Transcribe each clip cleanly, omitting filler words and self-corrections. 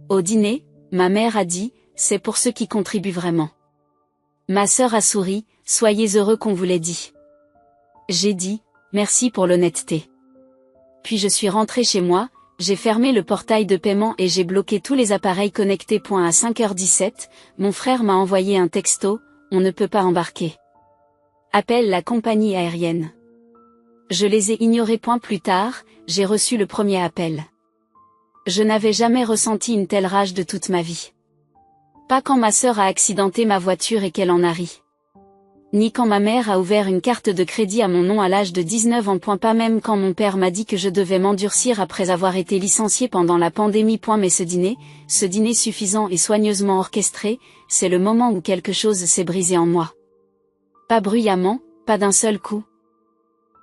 Au dîner, ma mère a dit, c'est pour ceux qui contribuent vraiment. Ma sœur a souri, soyez heureux qu'on vous l'ait dit. J'ai dit, merci pour l'honnêteté. Puis je suis rentrée chez moi, j'ai fermé le portail de paiement et j'ai bloqué tous les appareils connectés. À 5h17, mon frère m'a envoyé un texto, on ne peut pas embarquer. Appelle la compagnie aérienne. Je les ai ignorés. Plus tard, j'ai reçu le premier appel. Je n'avais jamais ressenti une telle rage de toute ma vie. Pas quand ma sœur a accidenté ma voiture et qu'elle en a ri. Ni quand ma mère a ouvert une carte de crédit à mon nom à l'âge de 19 ans. Pas même quand mon père m'a dit que je devais m'endurcir après avoir été licencié pendant la pandémie. Mais ce dîner suffisant et soigneusement orchestré, c'est le moment où quelque chose s'est brisé en moi. Pas bruyamment, pas d'un seul coup.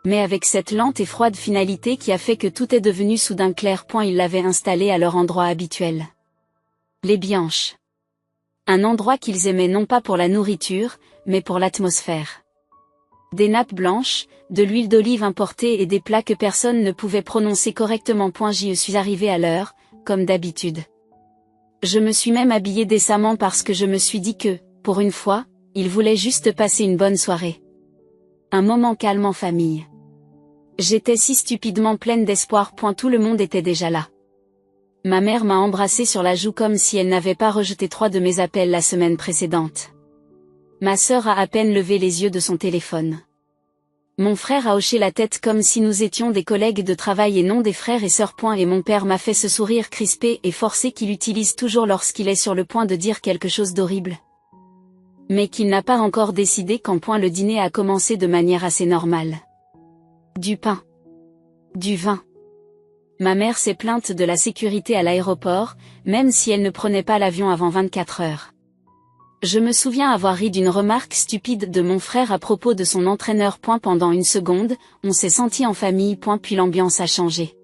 Mais avec cette lente et froide finalité qui a fait que tout est devenu soudain clair. Ils l'avaient installé à leur endroit habituel. Les Bianches. Un endroit qu'ils aimaient non pas pour la nourriture, mais pour l'atmosphère. Des nappes blanches, de l'huile d'olive importée et des plats que personne ne pouvait prononcer correctement. J'y suis arrivée à l'heure, comme d'habitude. Je me suis même habillée décemment parce que je me suis dit que, pour une fois, ils voulaient juste passer une bonne soirée. Un moment calme en famille. J'étais si stupidement pleine d'espoir. Tout le monde était déjà là. Ma mère m'a embrassée sur la joue comme si elle n'avait pas rejeté 3 de mes appels la semaine précédente. Ma sœur a à peine levé les yeux de son téléphone. Mon frère a hoché la tête comme si nous étions des collègues de travail et non des frères et sœurs. Et mon père m'a fait ce sourire crispé et forcé qu'il utilise toujours lorsqu'il est sur le point de dire quelque chose d'horrible. Mais qu'il n'a pas encore décidé quand. Le dîner a commencé de manière assez normale. Du pain. Du vin. Ma mère s'est plainte de la sécurité à l'aéroport, même si elle ne prenait pas l'avion avant 24 heures. Je me souviens avoir ri d'une remarque stupide de mon frère à propos de son entraîneur. Pendant une seconde, on s'est senti en famille. Puis l'ambiance a changé.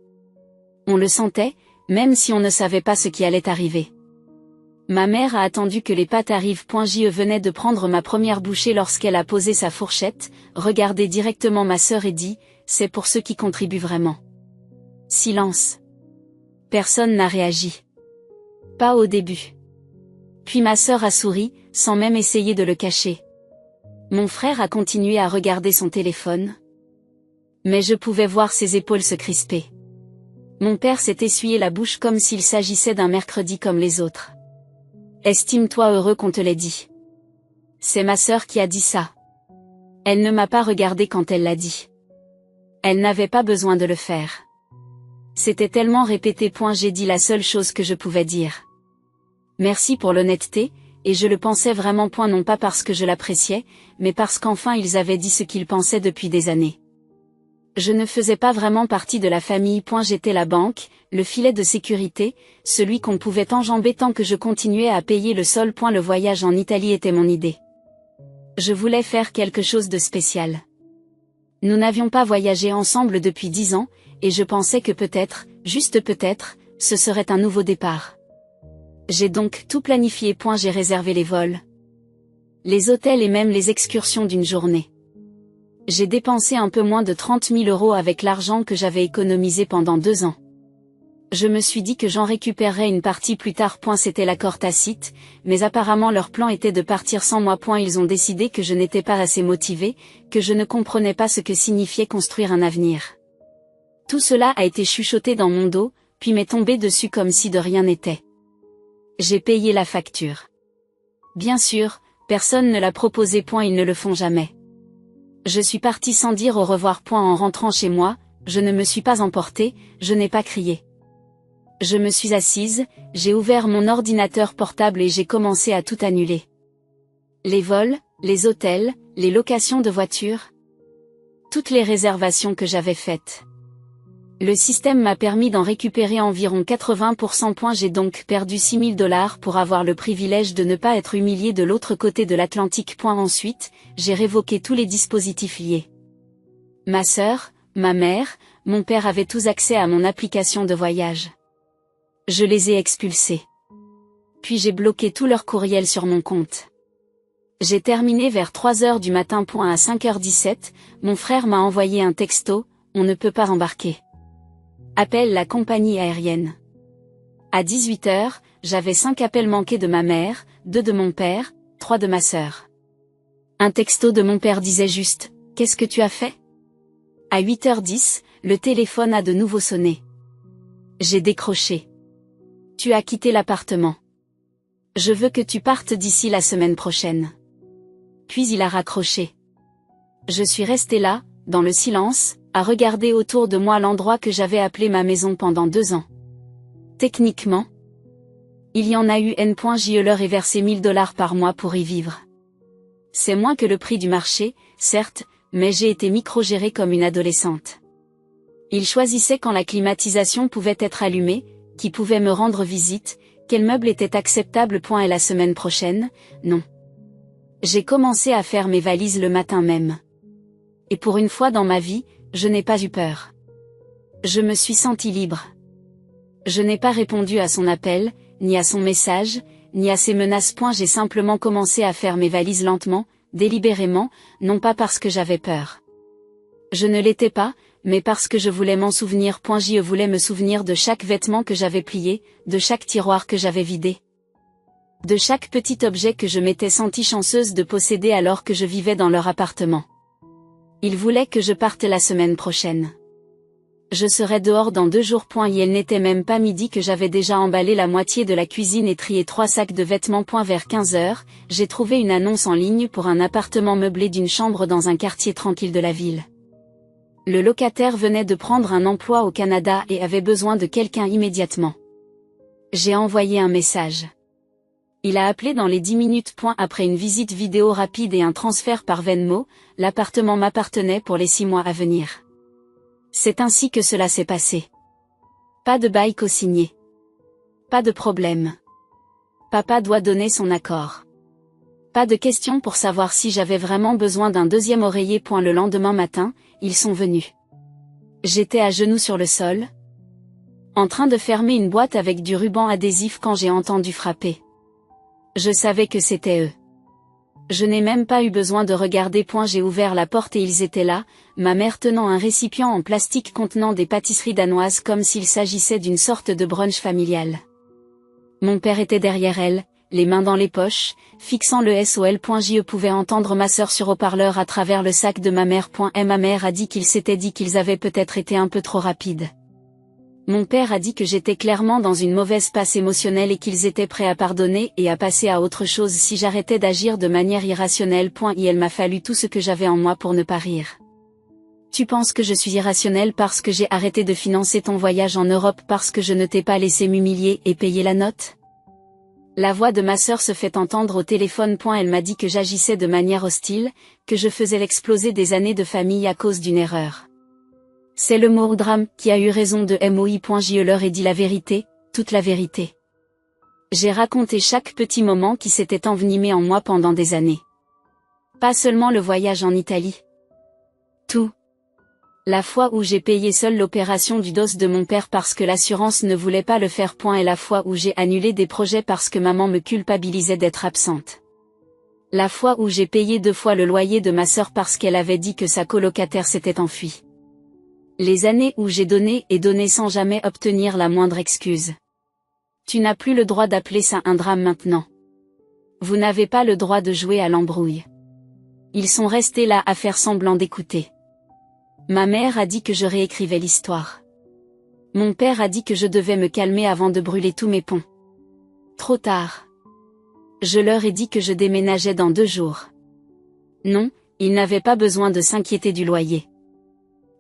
On le sentait, même si on ne savait pas ce qui allait arriver. Ma mère a attendu que les pâtes arrivent. Je venais de prendre ma première bouchée lorsqu'elle a posé sa fourchette, regardé directement ma sœur et dit, c'est pour ceux qui contribuent vraiment. Silence. Personne n'a réagi. Pas au début. Puis ma sœur a souri, sans même essayer de le cacher. Mon frère a continué à regarder son téléphone. Mais je pouvais voir ses épaules se crisper. Mon père s'est essuyé la bouche comme s'il s'agissait d'un mercredi comme les autres. Estime-toi heureux qu'on te l'ait dit. C'est ma sœur qui a dit ça. Elle ne m'a pas regardé quand elle l'a dit. Elle n'avait pas besoin de le faire. C'était tellement répété. J'ai dit la seule chose que je pouvais dire. Merci pour l'honnêteté, et je le pensais vraiment. Non pas parce que je l'appréciais, mais parce qu'enfin ils avaient dit ce qu'ils pensaient depuis des années. Je ne faisais pas vraiment partie de la famille. J'étais la banque, le filet de sécurité, celui qu'on pouvait enjamber tant que je continuais à payer le sol. Le voyage en Italie était mon idée. Je voulais faire quelque chose de spécial. Nous n'avions pas voyagé ensemble depuis 10 ans, et je pensais que peut-être, juste peut-être, ce serait un nouveau départ. J'ai donc tout planifié. J'ai réservé les vols, les hôtels et même les excursions d'une journée. J'ai dépensé un peu moins de 30 000 € avec l'argent que j'avais économisé pendant 2 ans. Je me suis dit que j'en récupérerais une partie plus tard. C'était l'accord tacite, mais apparemment leur plan était de partir sans moi. Ils ont décidé que je n'étais pas assez motivée, que je ne comprenais pas ce que signifiait construire un avenir. Tout cela a été chuchoté dans mon dos, puis m'est tombé dessus comme si de rien n'était. J'ai payé la facture. Bien sûr, personne ne l'a proposé. Ils ne le font jamais. Je suis partie sans dire au revoir. En rentrant chez moi, je ne me suis pas emportée, je n'ai pas crié. Je me suis assise, j'ai ouvert mon ordinateur portable et j'ai commencé à tout annuler. Les vols, les hôtels, les locations de voitures. Toutes les réservations que j'avais faites. Le système m'a permis d'en récupérer environ 80%. J'ai donc perdu 6 000 $ pour avoir le privilège de ne pas être humilié de l'autre côté de l'Atlantique. Ensuite, j'ai révoqué tous les dispositifs liés. Ma sœur, ma mère, mon père avaient tous accès à mon application de voyage. Je les ai expulsés. Puis j'ai bloqué tout leur courriel sur mon compte. J'ai terminé vers 3 heures du matin. À 5h17, mon frère m'a envoyé un texto, on ne peut pas embarquer. Appelle la compagnie aérienne. À 18 heures, j'avais 5 appels manqués de ma mère, 2 de mon père, 3 de ma sœur. Un texto de mon père disait juste « Qu'est-ce que tu as fait ?» À 8h10, le téléphone a de nouveau sonné. J'ai décroché. « Tu as quitté l'appartement. Je veux que tu partes d'ici la semaine prochaine. » Puis il a raccroché. Je suis restée là, dans le silence, à regarder autour de moi l'endroit que j'avais appelé ma maison pendant 2 ans. Techniquement, il y en a eu N.Je leur ai versé $1000 par mois pour y vivre. C'est moins que le prix du marché, certes, mais j'ai été microgérée comme une adolescente. Ils choisissaient quand la climatisation pouvait être allumée, qui pouvait me rendre visite, quel meuble était acceptable. Et la semaine prochaine, non. J'ai commencé à faire mes valises le matin même. Et pour une fois dans ma vie, je n'ai pas eu peur. Je me suis sentie libre. Je n'ai pas répondu à son appel, ni à son message, ni à ses menaces. J'ai simplement commencé à faire mes valises lentement, délibérément, non pas parce que j'avais peur. Je ne l'étais pas, mais parce que je voulais m'en souvenir. Je voulais me souvenir de chaque vêtement que j'avais plié, de chaque tiroir que j'avais vidé. De chaque petit objet que je m'étais sentie chanceuse de posséder alors que je vivais dans leur appartement. Ils voulaient que je parte la semaine prochaine. Je serais dehors dans 2 jours. Il n'était même pas midi que j'avais déjà emballé la moitié de la cuisine et trié 3 sacs de vêtements. Vers 15h, j'ai trouvé une annonce en ligne pour un appartement meublé d'une chambre dans un quartier tranquille de la ville. Le locataire venait de prendre un emploi au Canada et avait besoin de quelqu'un immédiatement. J'ai envoyé un message. Il a appelé dans les 10 minutes. Après une visite vidéo rapide et un transfert par Venmo, l'appartement m'appartenait pour les 6 mois à venir. C'est ainsi que cela s'est passé. Pas de bail co-signé. Pas de problème. Papa doit donner son accord. Pas de question pour savoir si j'avais vraiment besoin d'un deuxième oreiller. Le lendemain matin, ils sont venus. J'étais à genoux sur le sol, en train de fermer une boîte avec du ruban adhésif quand j'ai entendu frapper. Je savais que c'était eux. Je n'ai même pas eu besoin de regarder. J'ai ouvert la porte et ils étaient là, ma mère tenant un récipient en plastique contenant des pâtisseries danoises comme s'il s'agissait d'une sorte de brunch familial. Mon père était derrière elle, les mains dans les poches, fixant le SOL. Je pouvais entendre ma sœur sur haut-parleur à travers le sac de ma mère. Ma mère a dit qu'ils s'étaient dit qu'ils avaient peut-être été un peu trop rapides. Mon père a dit que j'étais clairement dans une mauvaise passe émotionnelle et qu'ils étaient prêts à pardonner et à passer à autre chose si j'arrêtais d'agir de manière irrationnelle. Il m'a fallu tout ce que j'avais en moi pour ne pas rire. Tu penses que je suis irrationnelle parce que j'ai arrêté de financer ton voyage en Europe parce que je ne t'ai pas laissé m'humilier et payer la note? La voix de ma sœur se fait entendre au téléphone. Elle m'a dit que j'agissais de manière hostile, que je faisais l'exploser des années de famille à cause d'une erreur. C'est le mot drame qui a eu raison de moi. Je leur ai dit la vérité, toute la vérité. J'ai raconté chaque petit moment qui s'était envenimé en moi pendant des années. Pas seulement le voyage en Italie. Tout. La fois où j'ai payé seule l'opération du dos de mon père parce que l'assurance ne voulait pas le faire. Et la fois où j'ai annulé des projets parce que maman me culpabilisait d'être absente. La fois où j'ai payé 2 fois le loyer de ma sœur parce qu'elle avait dit que sa colocataire s'était enfuie. Les années où j'ai donné et donné sans jamais obtenir la moindre excuse. Tu n'as plus le droit d'appeler ça un drame maintenant. Vous n'avez pas le droit de jouer à l'embrouille. Ils sont restés là à faire semblant d'écouter. Ma mère a dit que je réécrivais l'histoire. Mon père a dit que je devais me calmer avant de brûler tous mes ponts. Trop tard. Je leur ai dit que je déménageais dans 2 jours. Non, ils n'avaient pas besoin de s'inquiéter du loyer.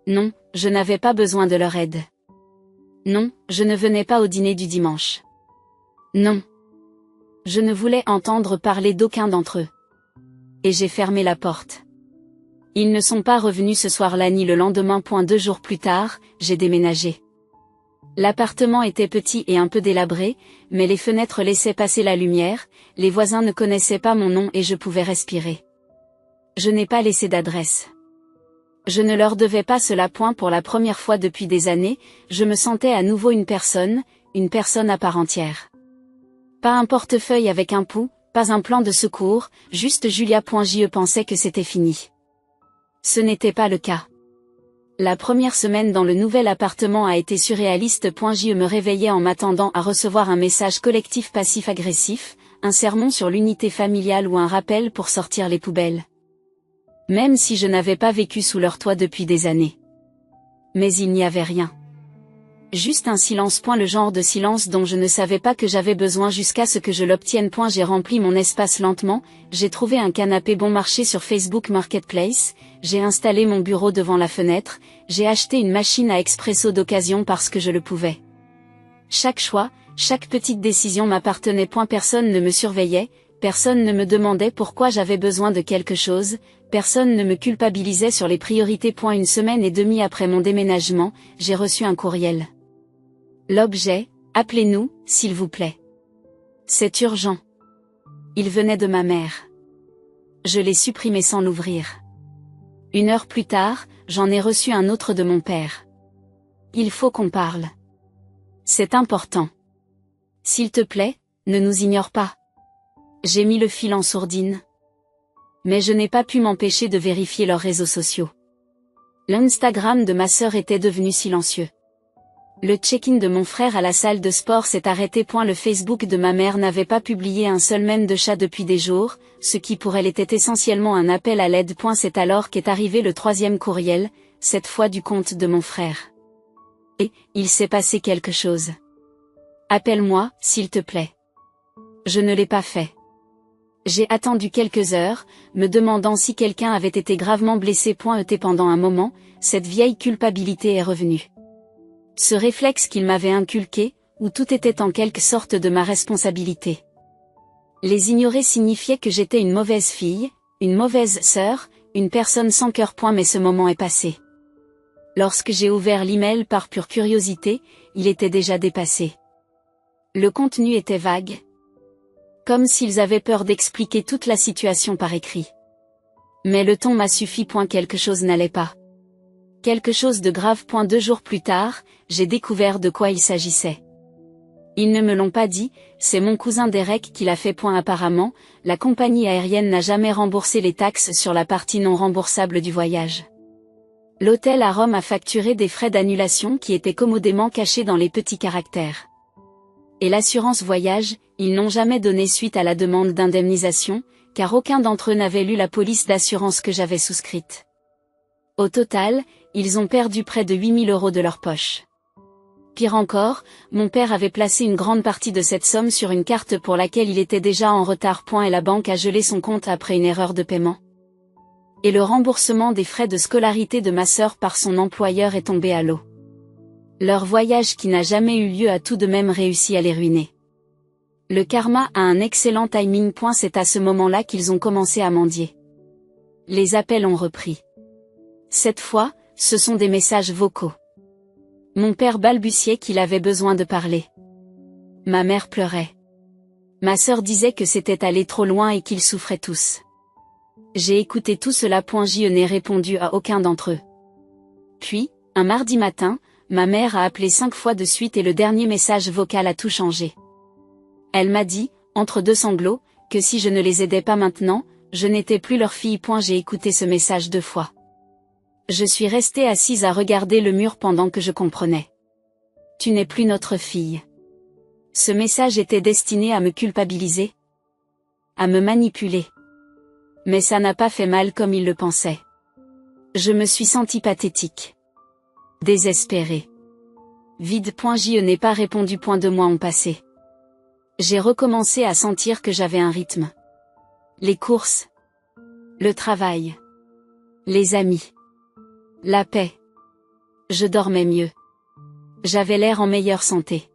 Non, je n'avais pas besoin de leur aide. Non, je ne venais pas au dîner du dimanche. Non. Je ne voulais entendre parler d'aucun d'entre eux. Et j'ai fermé la porte. Ils ne sont pas revenus ce soir-là ni le lendemain. 2 jours plus tard, j'ai déménagé. L'appartement était petit et un peu délabré, mais les fenêtres laissaient passer la lumière, les voisins ne connaissaient pas mon nom et je pouvais respirer. Je n'ai pas laissé d'adresse. Je ne leur devais pas cela. Pour la première fois depuis des années, je me sentais à nouveau une personne à part entière. Pas un portefeuille avec un pouls, pas un plan de secours, juste Julia. Je pensais que c'était fini. Ce n'était pas le cas. La première semaine dans le nouvel appartement a été surréaliste. Je me réveillais en m'attendant à recevoir un message collectif passif-agressif, un sermon sur l'unité familiale ou un rappel pour sortir les poubelles. Même si je n'avais pas vécu sous leur toit depuis des années. Mais il n'y avait rien. Juste un silence. Le genre de silence dont je ne savais pas que j'avais besoin jusqu'à ce que je l'obtienne. J'ai rempli mon espace lentement, j'ai trouvé un canapé bon marché sur Facebook Marketplace, j'ai installé mon bureau devant la fenêtre, j'ai acheté une machine à expresso d'occasion parce que je le pouvais. Chaque choix, chaque petite décision m'appartenait. Personne ne me surveillait, personne ne me demandait pourquoi j'avais besoin de quelque chose, personne ne me culpabilisait sur les priorités. Une semaine et demie après mon déménagement, j'ai reçu un courriel. L'objet, appelez-nous, s'il vous plaît. C'est urgent. Il venait de ma mère. Je l'ai supprimé sans l'ouvrir. 1 heure plus tard, j'en ai reçu un autre de mon père. Il faut qu'on parle. C'est important. S'il te plaît, ne nous ignore pas. J'ai mis le fil en sourdine. Mais je n'ai pas pu m'empêcher de vérifier leurs réseaux sociaux. L'Instagram de ma sœur était devenu silencieux. Le check-in de mon frère à la salle de sport s'est arrêté. Le Facebook de ma mère n'avait pas publié un seul mème de chat depuis des jours, ce qui pour elle était essentiellement un appel à l'aide. C'est alors qu'est arrivé le 3e courriel, cette fois du compte de mon frère. Et, il s'est passé quelque chose. Appelle-moi, s'il te plaît. Je ne l'ai pas fait. J'ai attendu quelques heures, me demandant si quelqu'un avait été gravement blessé. Pendant un moment, cette vieille culpabilité est revenue. Ce réflexe qu'il m'avait inculqué, où tout était en quelque sorte de ma responsabilité. Les ignorer signifiait que j'étais une mauvaise fille, une mauvaise sœur, une personne sans cœur. Mais ce moment est passé. Lorsque j'ai ouvert l'email par pure curiosité, il était déjà dépassé. Le contenu était vague. Comme s'ils avaient peur d'expliquer toute la situation par écrit. Mais le ton m'a suffi. Quelque chose n'allait pas. Quelque chose de grave. 2 jours plus tard, j'ai découvert de quoi il s'agissait. Ils ne me l'ont pas dit, c'est mon cousin Derek qui l'a fait. Apparemment, la compagnie aérienne n'a jamais remboursé les taxes sur la partie non remboursable du voyage. L'hôtel à Rome a facturé des frais d'annulation qui étaient commodément cachés dans les petits caractères. Et l'assurance voyage, ils n'ont jamais donné suite à la demande d'indemnisation, car aucun d'entre eux n'avait lu la police d'assurance que j'avais souscrite. Au total, ils ont perdu près de 8 000 € de leur poche. Pire encore, mon père avait placé une grande partie de cette somme sur une carte pour laquelle il était déjà en retard. Et la banque a gelé son compte après une erreur de paiement. Et le remboursement des frais de scolarité de ma sœur par son employeur est tombé à l'eau. Leur voyage qui n'a jamais eu lieu a tout de même réussi à les ruiner. Le karma a un excellent timing. C'est à ce moment-là qu'ils ont commencé à mendier. Les appels ont repris. Cette fois, ce sont des messages vocaux. Mon père balbutiait qu'il avait besoin de parler. Ma mère pleurait. Ma sœur disait que c'était allé trop loin et qu'ils souffraient tous. J'ai écouté tout cela. Je n'ai répondu à aucun d'entre eux. Puis, un mardi matin, ma mère a appelé 5 fois de suite et le dernier message vocal a tout changé. Elle m'a dit, entre deux sanglots, que si je ne les aidais pas maintenant, je n'étais plus leur fille. J'ai écouté ce message 2 fois. Je suis restée assise à regarder le mur pendant que je comprenais. Tu n'es plus notre fille. Ce message était destiné à me culpabiliser, à me manipuler. Mais ça n'a pas fait mal comme il le pensait. Je me suis sentie pathétique. Désespérée. Vide. Je n'ai pas répondu. 2 mois ont passé. J'ai recommencé à sentir que j'avais un rythme. Les courses. Le travail. Les amis. La paix. Je dormais mieux. J'avais l'air en meilleure santé.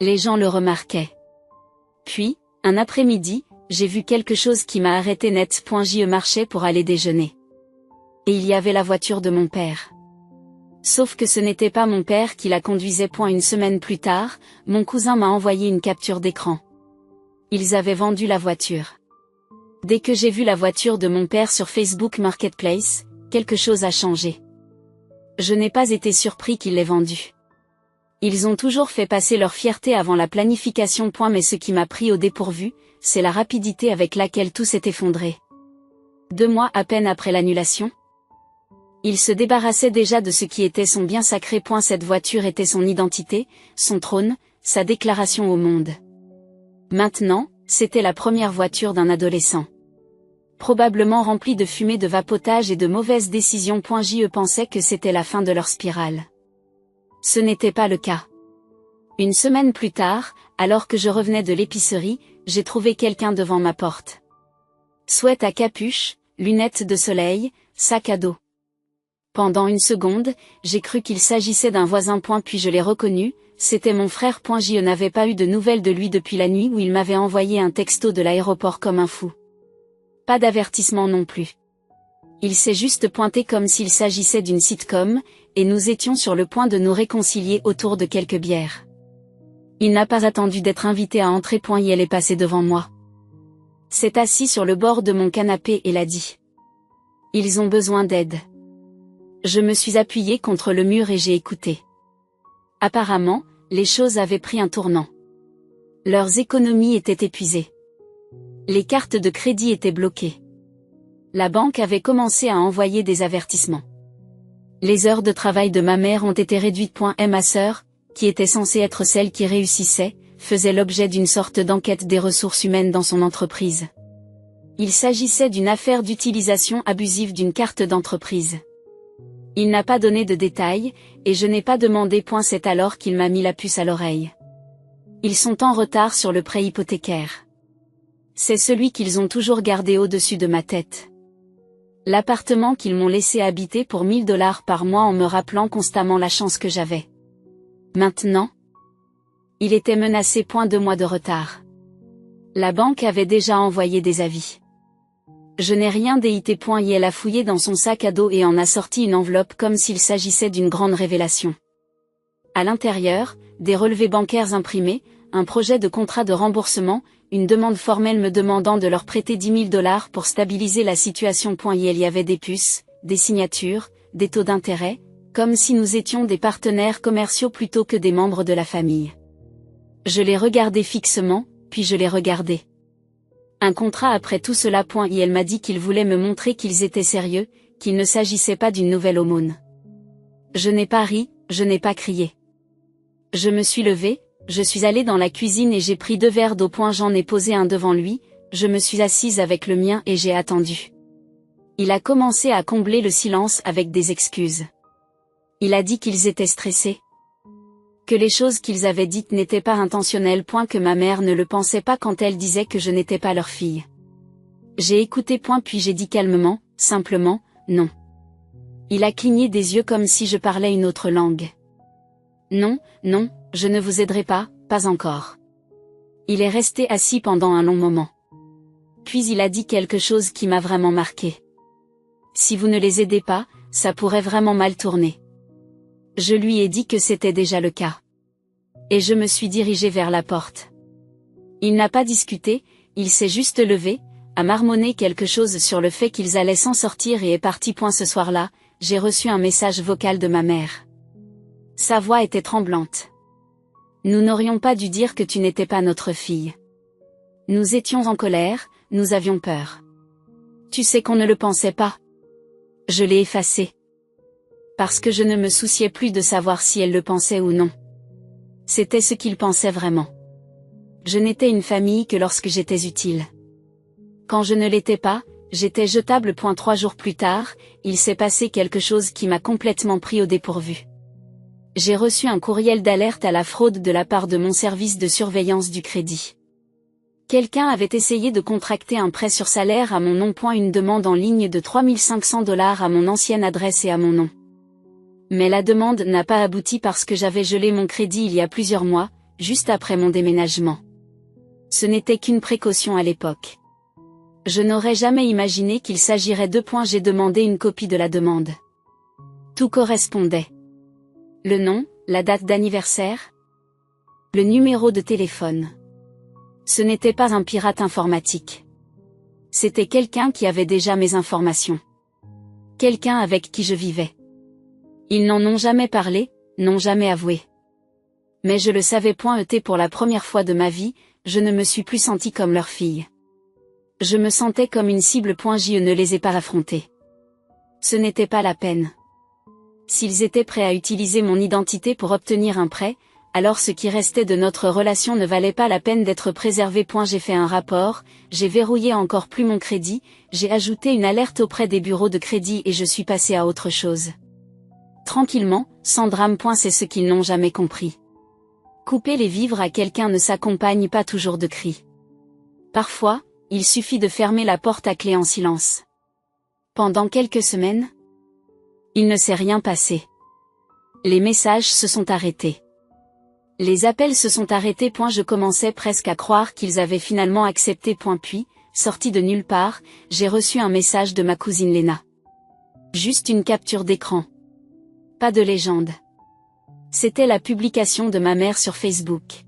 Les gens le remarquaient. Puis, un après-midi, j'ai vu quelque chose qui m'a arrêté net. Je marchais pour aller déjeuner. Et il y avait la voiture de mon père. Sauf que ce n'était pas mon père qui la conduisait. Une semaine plus tard, mon cousin m'a envoyé une capture d'écran. Ils avaient vendu la voiture. Dès que j'ai vu la voiture de mon père sur Facebook Marketplace, quelque chose a changé. Je n'ai pas été surpris qu'ils l'aient vendue. Ils ont toujours fait passer leur fierté avant la planification. Mais ce qui m'a pris au dépourvu, c'est la rapidité avec laquelle tout s'est effondré. 2 mois à peine après l'annulation. Il se débarrassait déjà de ce qui était son bien sacré. Cette voiture était son identité, son trône, sa déclaration au monde. Maintenant, c'était la première voiture d'un adolescent. Probablement remplie de fumée de vapotage et de mauvaises décisions. Je pensais que c'était la fin de leur spirale. Ce n'était pas le cas. Une semaine plus tard, alors que je revenais de l'épicerie, j'ai trouvé quelqu'un devant ma porte. Sweat à capuche, lunettes de soleil, sac à dos. Pendant une seconde, j'ai cru qu'il s'agissait d'un voisin. Puis je l'ai reconnu, c'était mon frère. Je n'avais pas eu de nouvelles de lui depuis la nuit où il m'avait envoyé un texto de l'aéroport comme un fou. Pas d'avertissement non plus. Il s'est juste pointé comme s'il s'agissait d'une sitcom, et nous étions sur le point de nous réconcilier autour de quelques bières. Il n'a pas attendu d'être invité à entrer. Elle est passée devant moi. S'est assis sur le bord de mon canapé et l'a dit. Ils ont besoin d'aide. Je me suis appuyée contre le mur et j'ai écouté. Apparemment, les choses avaient pris un tournant. Leurs économies étaient épuisées. Les cartes de crédit étaient bloquées. La banque avait commencé à envoyer des avertissements. Les heures de travail de ma mère ont été réduites. Ma sœur, qui était censée être celle qui réussissait, faisait l'objet d'une sorte d'enquête des ressources humaines dans son entreprise. Il s'agissait d'une affaire d'utilisation abusive d'une carte d'entreprise. Il n'a pas donné de détails, et je n'ai pas demandé. C'est alors qu'il m'a mis la puce à l'oreille. Ils sont en retard sur le prêt hypothécaire. C'est celui qu'ils ont toujours gardé au-dessus de ma tête. L'appartement qu'ils m'ont laissé habiter pour 1 000 $ par mois en me rappelant constamment la chance que j'avais. Maintenant, il était menacé. 2 mois de retard. La banque avait déjà envoyé des avis. Je n'ai rien déhité. Elle a fouillé dans son sac à dos et en a sorti une enveloppe comme s'il s'agissait d'une grande révélation. À l'intérieur, des relevés bancaires imprimés, un projet de contrat de remboursement, une demande formelle me demandant de leur prêter 10 000 $ pour stabiliser la situation. Il y avait des puces, des signatures, des taux d'intérêt, comme si nous étions des partenaires commerciaux plutôt que des membres de la famille. Je l'ai regardé fixement, puis je l'ai regardé. Un contrat après tout cela. Elle m'a dit qu'ils voulaient me montrer qu'ils étaient sérieux, qu'il ne s'agissait pas d'une nouvelle aumône. Je n'ai pas ri, je n'ai pas crié. Je me suis levée, je suis allée dans la cuisine et j'ai pris 2 verres d'eau. J'en ai posé un devant lui, je me suis assise avec le mien et j'ai attendu. Il a commencé à combler le silence avec des excuses. Il a dit qu'ils étaient stressés. Que les choses qu'ils avaient dites n'étaient pas intentionnelles. Que ma mère ne le pensait pas quand elle disait que je n'étais pas leur fille. J'ai écouté. Puis j'ai dit calmement, simplement, non. Il a cligné des yeux comme si je parlais une autre langue. Non, non, je ne vous aiderai pas, pas encore. Il est resté assis pendant un long moment. Puis il a dit quelque chose qui m'a vraiment marqué. Si vous ne les aidez pas, ça pourrait vraiment mal tourner. Je lui ai dit que c'était déjà le cas. Et je me suis dirigée vers la porte. Il n'a pas discuté, il s'est juste levé, a marmonné quelque chose sur le fait qu'ils allaient s'en sortir et est parti. Ce soir-là, j'ai reçu un message vocal de ma mère. Sa voix était tremblante. Nous n'aurions pas dû dire que tu n'étais pas notre fille. Nous étions en colère, nous avions peur. Tu sais qu'on ne le pensait pas. Je l'ai effacé. Parce que je ne me souciais plus de savoir si elle le pensait ou non. C'était ce qu'il pensait vraiment. Je n'étais une famille que lorsque j'étais utile. Quand je ne l'étais pas, j'étais jetable. 3 jours plus tard, il s'est passé quelque chose qui m'a complètement pris au dépourvu. J'ai reçu un courriel d'alerte à la fraude de la part de mon service de surveillance du crédit. Quelqu'un avait essayé de contracter un prêt sur salaire à mon nom. Une demande en ligne de 3 500 $ à mon ancienne adresse et à mon nom. Mais la demande n'a pas abouti parce que j'avais gelé mon crédit il y a plusieurs mois, juste après mon déménagement. Ce n'était qu'une précaution à l'époque. Je n'aurais jamais imaginé qu'il s'agirait de. J'ai demandé une copie de la demande. Tout correspondait. Le nom, la date d'anniversaire, le numéro de téléphone. Ce n'était pas un pirate informatique. C'était quelqu'un qui avait déjà mes informations. Quelqu'un avec qui je vivais. Ils n'en ont jamais parlé, n'ont jamais avoué. Mais je le savais. Pour la première fois de ma vie, je ne me suis plus sentie comme leur fille. Je me sentais comme une cible. Je ne les ai pas affrontés. Ce n'était pas la peine. S'ils étaient prêts à utiliser mon identité pour obtenir un prêt, alors ce qui restait de notre relation ne valait pas la peine d'être préservé. J'ai fait un rapport, j'ai verrouillé encore plus mon crédit, j'ai ajouté une alerte auprès des bureaux de crédit et je suis passé à autre chose. Tranquillement, sans drame. C'est ce qu'ils n'ont jamais compris. Couper les vivres à quelqu'un ne s'accompagne pas toujours de cris. Parfois, il suffit de fermer la porte à clé en silence. Pendant quelques semaines, il ne s'est rien passé. Les messages se sont arrêtés. Les appels se sont arrêtés. Je commençais presque à croire qu'ils avaient finalement accepté. Puis, sorti de nulle part, j'ai reçu un message de ma cousine Léna. Juste une capture d'écran. Pas de légende. C'était la publication de ma mère sur Facebook.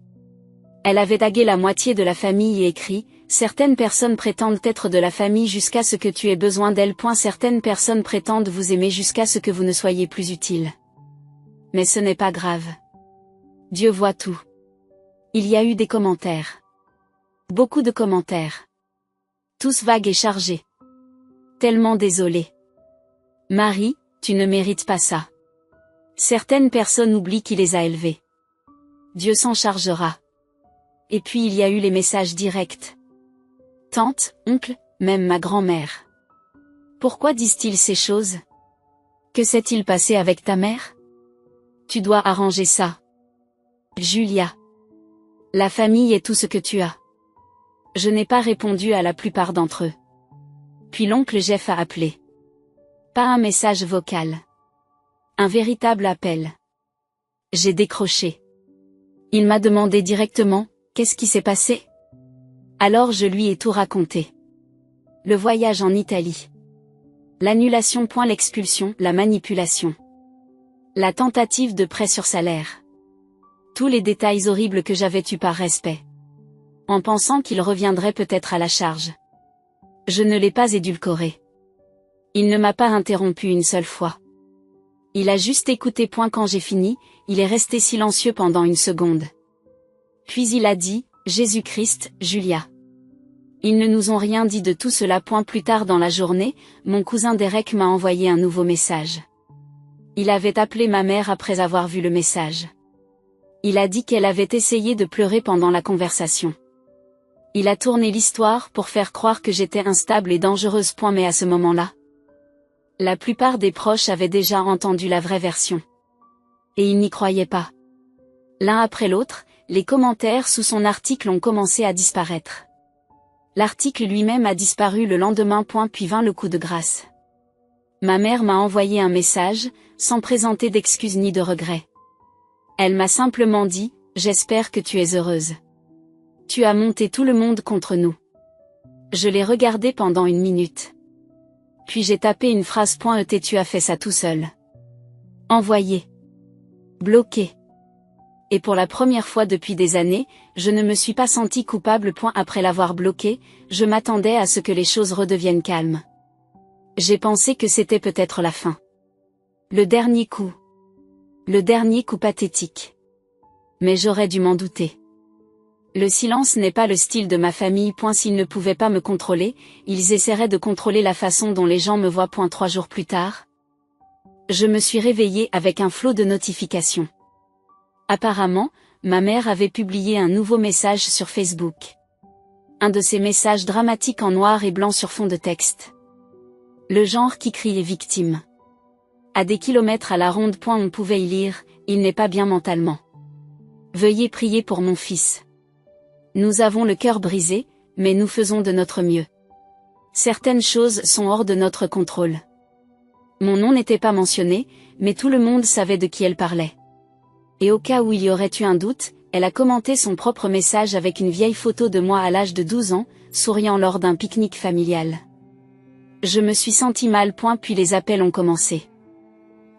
Elle avait tagué la moitié de la famille et écrit « Certaines personnes prétendent être de la famille jusqu'à ce que tu aies besoin d'elles. Certaines personnes prétendent vous aimer jusqu'à ce que vous ne soyez plus utile. Mais ce n'est pas grave. Dieu voit tout. » Il y a eu des commentaires. Beaucoup de commentaires. Tous vagues et chargés. Tellement désolé. Marie, tu ne mérites pas ça. Certaines personnes oublient qui les a élevées. Dieu s'en chargera. Et puis il y a eu les messages directs. Tante, oncle, même ma grand-mère. Pourquoi disent-ils ces choses? Que s'est-il passé avec ta mère? Tu dois arranger ça. Julia. La famille est tout ce que tu as. Je n'ai pas répondu à la plupart d'entre eux. Puis l'oncle Jeff a appelé. Pas un message vocal. Un véritable appel. J'ai décroché. Il m'a demandé directement, qu'est-ce qui s'est passé? Alors je lui ai tout raconté. Le voyage en Italie. L'annulation. L'expulsion, la manipulation. La tentative de prêt sur salaire. Tous les détails horribles que j'avais eus par respect. En pensant qu'il reviendrait peut-être à la charge. Je ne l'ai pas édulcoré. Il ne m'a pas interrompu une seule fois. Il a juste écouté. Quand j'ai fini, il est resté silencieux pendant une seconde. Puis il a dit, Jésus-Christ, Julia. Ils ne nous ont rien dit de tout cela. Plus tard dans la journée, mon cousin Derek m'a envoyé un nouveau message. Il avait appelé ma mère après avoir vu le message. Il a dit qu'elle avait essayé de pleurer pendant la conversation. Il a tourné l'histoire pour faire croire que j'étais instable et dangereuse. Mais à ce moment-là, la plupart des proches avaient déjà entendu la vraie version. Et ils n'y croyaient pas. L'un après l'autre, les commentaires sous son article ont commencé à disparaître. L'article lui-même a disparu le lendemain. Puis vint le coup de grâce. Ma mère m'a envoyé un message, sans présenter d'excuses ni de regrets. Elle m'a simplement dit, j'espère que tu es heureuse. Tu as monté tout le monde contre nous. Je l'ai regardé pendant une minute. Puis j'ai tapé une phrase. Tu as fait ça tout seul. Envoyé. Bloqué. Et pour la première fois depuis des années, je ne me suis pas senti coupable. Après l'avoir bloqué, je m'attendais à ce que les choses redeviennent calmes. J'ai pensé que c'était peut-être la fin. Le dernier coup. Le dernier coup pathétique. Mais j'aurais dû m'en douter. Le silence n'est pas le style de ma famille. S'ils ne pouvaient pas me contrôler, ils essaieraient de contrôler la façon dont les gens me voient. 3 jours plus tard, je me suis réveillée avec un flot de notifications. Apparemment, ma mère avait publié un nouveau message sur Facebook. Un de ces messages dramatiques en noir et blanc sur fond de texte. Le genre qui criait victime. À des kilomètres à la ronde. On pouvait y lire, il n'est pas bien mentalement. Veuillez prier pour mon fils. Nous avons le cœur brisé, mais nous faisons de notre mieux. Certaines choses sont hors de notre contrôle. Mon nom n'était pas mentionné, mais tout le monde savait de qui elle parlait. Et au cas où il y aurait eu un doute, elle a commenté son propre message avec une vieille photo de moi à l'âge de 12 ans, souriant lors d'un pique-nique familial. Je me suis senti mal. Puis les appels ont commencé.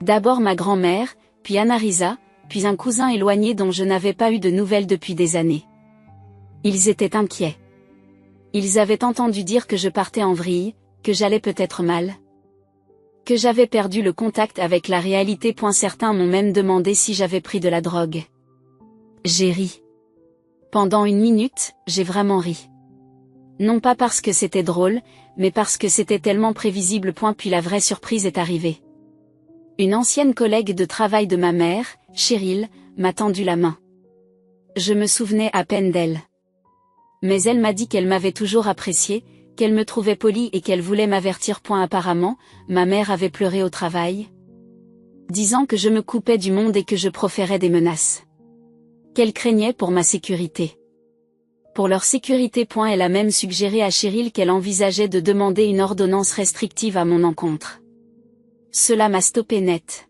D'abord ma grand-mère, puis Anna-Risa, puis un cousin éloigné dont je n'avais pas eu de nouvelles depuis des années. Ils étaient inquiets. Ils avaient entendu dire que je partais en vrille, que j'allais peut-être mal. Que j'avais perdu le contact avec la réalité. Certains m'ont même demandé si j'avais pris de la drogue. J'ai ri. Pendant une minute, j'ai vraiment ri. Non pas parce que c'était drôle, mais parce que c'était tellement prévisible. Puis la vraie surprise est arrivée. Une ancienne collègue de travail de ma mère, Cheryl, m'a tendu la main. Je me souvenais à peine d'elle. Mais elle m'a dit qu'elle m'avait toujours appréciée, qu'elle me trouvait polie et qu'elle voulait m'avertir. Apparemment, ma mère avait pleuré au travail, disant que je me coupais du monde et que je proférais des menaces. Qu'elle craignait pour ma sécurité. Pour leur sécurité. Elle a même suggéré à Cheryl qu'elle envisageait de demander une ordonnance restrictive à mon encontre. Cela m'a stoppé net.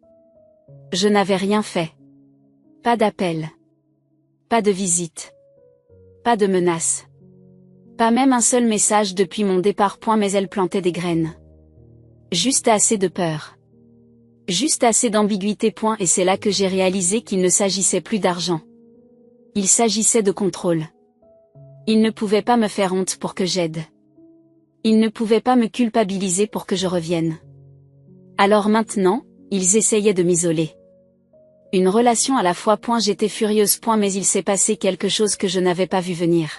Je n'avais rien fait. Pas d'appel. Pas de visite. Pas de menace. Pas même un seul message depuis mon départ. Mais elle plantait des graines. Juste assez de peur. Juste assez d'ambiguïté. Et c'est là que j'ai réalisé qu'il ne s'agissait plus d'argent. Il s'agissait de contrôle. Il ne pouvait pas me faire honte pour que j'aide. Il ne pouvait pas me culpabiliser pour que je revienne. Alors maintenant, ils essayaient de m'isoler. Une relation à la fois. J'étais furieuse. Mais il s'est passé quelque chose que je n'avais pas vu venir.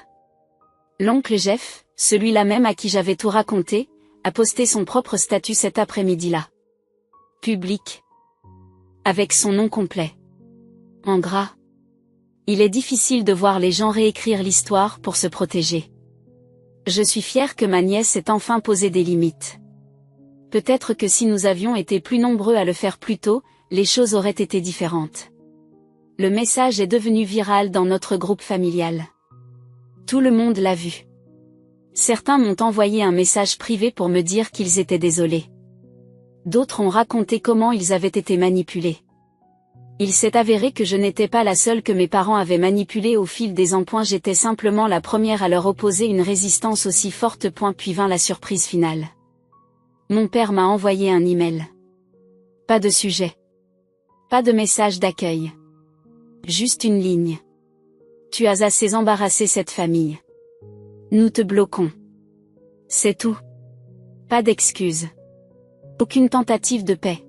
L'oncle Jeff, celui-là même à qui j'avais tout raconté, a posté son propre statut cet après-midi-là. Public. Avec son nom complet. En gras. Il est difficile de voir les gens réécrire l'histoire pour se protéger. Je suis fière que ma nièce ait enfin posé des limites. Peut-être que si nous avions été plus nombreux à le faire plus tôt, les choses auraient été différentes. Le message est devenu viral dans notre groupe familial. Tout le monde l'a vu. Certains m'ont envoyé un message privé pour me dire qu'ils étaient désolés. D'autres ont raconté comment ils avaient été manipulés. Il s'est avéré que je n'étais pas la seule que mes parents avaient manipulée au fil des ans. J'étais simplement la première à leur opposer une résistance aussi forte. Puis vint la surprise finale. Mon père m'a envoyé un email. Pas de sujet. Pas de message d'accueil. Juste une ligne. Tu as assez embarrassé cette famille. Nous te bloquons. C'est tout. Pas d'excuses. Aucune tentative de paix.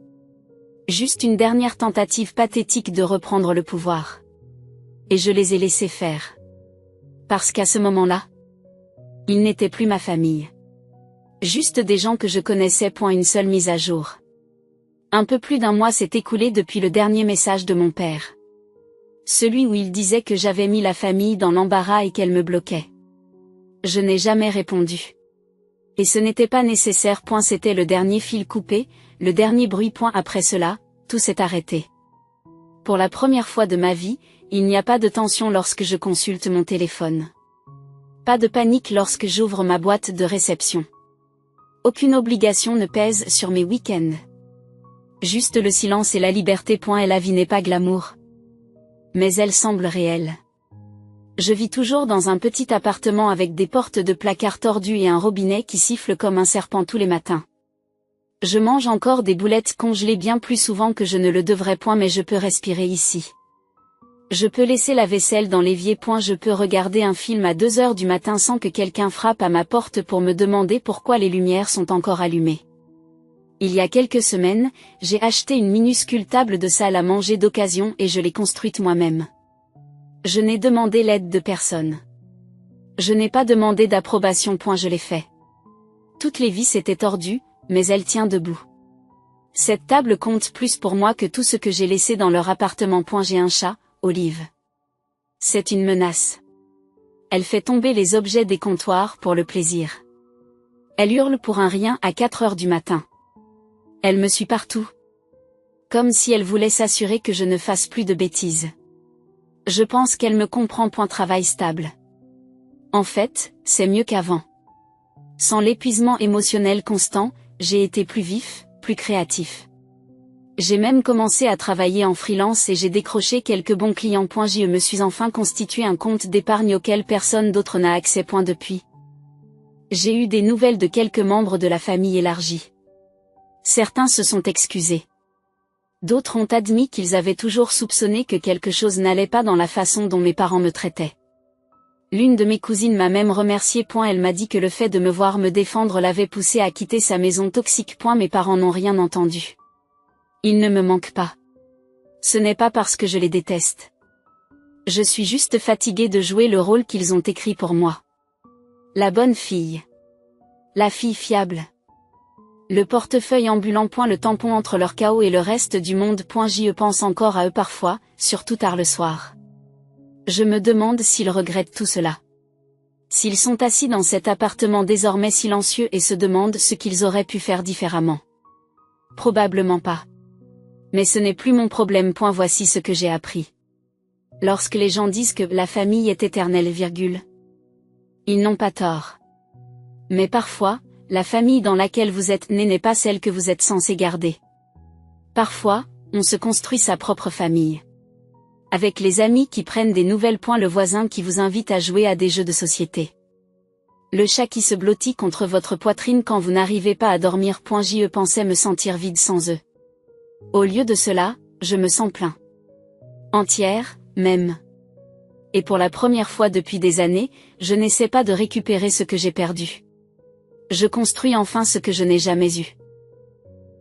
Juste une dernière tentative pathétique de reprendre le pouvoir. Et je les ai laissés faire. Parce qu'à ce moment-là, ils n'étaient plus ma famille. Juste des gens que je connaissais. Une seule mise à jour. Un peu plus d'un mois s'est écoulé depuis le dernier message de mon père. Celui où il disait que j'avais mis la famille dans l'embarras et qu'elle me bloquait. Je n'ai jamais répondu. Et ce n'était pas nécessaire. C'était le dernier fil coupé, le dernier bruit. Après cela, tout s'est arrêté. Pour la première fois de ma vie, il n'y a pas de tension lorsque je consulte mon téléphone. Pas de panique lorsque j'ouvre ma boîte de réception. Aucune obligation ne pèse sur mes week-ends. Juste le silence et la liberté. Et la vie n'est pas glamour. Mais elle semble réelle. Je vis toujours dans un petit appartement avec des portes de placard tordues et un robinet qui siffle comme un serpent tous les matins. Je mange encore des boulettes congelées bien plus souvent que je ne le devrais. Mais je peux respirer ici. Je peux laisser la vaisselle dans l'évier. Je peux regarder un film à 2 heures du matin sans que quelqu'un frappe à ma porte pour me demander pourquoi les lumières sont encore allumées. Il y a quelques semaines, j'ai acheté une minuscule table de salle à manger d'occasion et je l'ai construite moi-même. Je n'ai demandé l'aide de personne. Je n'ai pas demandé d'approbation. Je l'ai fait. Toutes les vis étaient tordues, mais elle tient debout. Cette table compte plus pour moi que tout ce que j'ai laissé dans leur appartement. J'ai un chat, Olive. C'est une menace. Elle fait tomber les objets des comptoirs pour le plaisir. Elle hurle pour un rien à 4 heures du matin. Elle me suit partout. Comme si elle voulait s'assurer que je ne fasse plus de bêtises. Je pense qu'elle me comprend. Travail stable. En fait, c'est mieux qu'avant. Sans l'épuisement émotionnel constant, j'ai été plus vif, plus créatif. J'ai même commencé à travailler en freelance et j'ai décroché quelques bons clients. Je me suis enfin constitué un compte d'épargne auquel personne d'autre n'a accès. Depuis. J'ai eu des nouvelles de quelques membres de la famille élargie. Certains se sont excusés. D'autres ont admis qu'ils avaient toujours soupçonné que quelque chose n'allait pas dans la façon dont mes parents me traitaient. L'une de mes cousines m'a même remercié. Elle m'a dit que le fait de me voir me défendre l'avait poussée à quitter sa maison toxique. Mes parents n'ont rien entendu. Ils ne me manquent pas. Ce n'est pas parce que je les déteste. Je suis juste fatiguée de jouer le rôle qu'ils ont écrit pour moi. La bonne fille. La fille fiable. Le portefeuille ambulant. Le tampon entre leur chaos et le reste du monde. J'y pense encore à eux parfois, surtout tard le soir. Je me demande s'ils regrettent tout cela. S'ils sont assis dans cet appartement désormais silencieux et se demandent ce qu'ils auraient pu faire différemment. Probablement pas. Mais ce n'est plus mon problème. Voici ce que j'ai appris. Lorsque les gens disent que la famille est éternelle, ils n'ont pas tort. Mais parfois, la famille dans laquelle vous êtes né n'est pas celle que vous êtes censé garder. Parfois, on se construit sa propre famille. Avec les amis qui prennent des nouvelles. Le voisin qui vous invite à jouer à des jeux de société. Le chat qui se blottit contre votre poitrine quand vous n'arrivez pas à dormir. J'y pensais me sentir vide sans eux. Au lieu de cela, je me sens plein. Entière, même. Et pour la première fois depuis des années, je n'essaie pas de récupérer ce que j'ai perdu. Je construis enfin ce que je n'ai jamais eu.